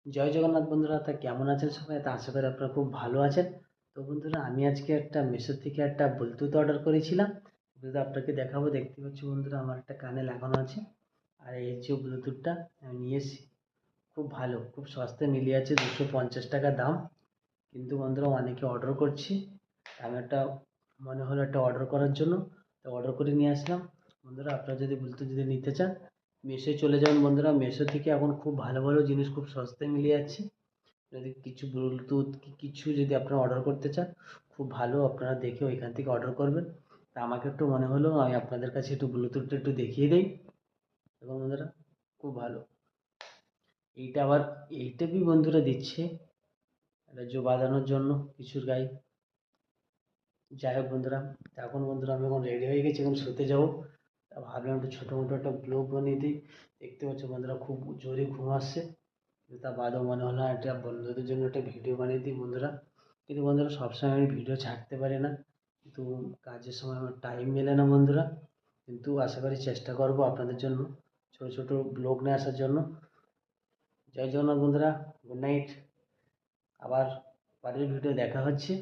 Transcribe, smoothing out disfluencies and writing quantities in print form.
জয় জগন্নাথ বন্ধুরা, তা কেমন আছেন সবাই? তা আশা করি আপনারা খুব ভালো আছেন। তো বন্ধুরা, আমি আজকে একটা মিশো থেকে একটা ব্লুটুথ অর্ডার করেছিলাম। ব্লুটুথ আপনাকে দেখাবো। দেখতে পাচ্ছি বন্ধুরা, আমার একটা কানে লাগানো আছে। আর এই যে ব্লুটুথটা আমি নিয়ে এসেছি, খুব ভালো, খুব সস্তায় মিলিয়ে আছে, 250 টাকা দাম। কিন্তু বন্ধুরা, অনেকে অর্ডার করছি, আমি একটা মনে হলো একটা অর্ডার করার জন্য, তো অর্ডার করে নিয়ে আসলাম। বন্ধুরা, আপনারা যদি ব্লুটুথ যদি নিতে চান, মেশোয় চলে যাবেন বন্ধুরা। মেশো থেকে এখন খুব ভালো ভালো জিনিস খুব সস্তায় মিলে যাচ্ছে। যদি কিছু ব্লুটুথ কিছু যদি আপনারা অর্ডার করতে চান, খুব ভালো, আপনারা দেখে ওইখান থেকে অর্ডার করবেন। তা আমাকে একটু মনে হলো আমি আপনাদের কাছে একটু ব্লুটুথটা একটু দেখিয়ে দিই। এবং বন্ধুরা, খুব ভালো। এইটা আবার এইটা বি বন্ধুরা দিচ্ছে এটা বাজানোর জন্য কিছুর গায়ে। যাই হোক বন্ধুরা, তা এখন বন্ধুরা আমি এখন রেডি হয়ে গেছি, এখন শুতে যাবো। তা ভাবলাম একটু ছোটো মোটো একটা ব্লগ বানিয়ে দিই। দেখতে পাচ্ছ বন্ধুরা, খুব জোরে ঘুম আসছে। তা বাদও মনে হলো একটা বন্ধুদের জন্য একটা ভিডিও বানিয়ে দিই বন্ধুরা। কিন্তু বন্ধুরা, সবসময় আমি ভিডিও ছাড়তে পারি না, কিন্তু কাজের সময় আমার টাইম মেলে না বন্ধুরা। কিন্তু আশা করি চেষ্টা করব আপনাদের জন্য ছোটো ছোটো ব্লগ নিয়ে আসার জন্য। জয় জগন্নাথ বন্ধুরা, গুড নাইট। আবার পরের ভিডিও দেখা হচ্ছে।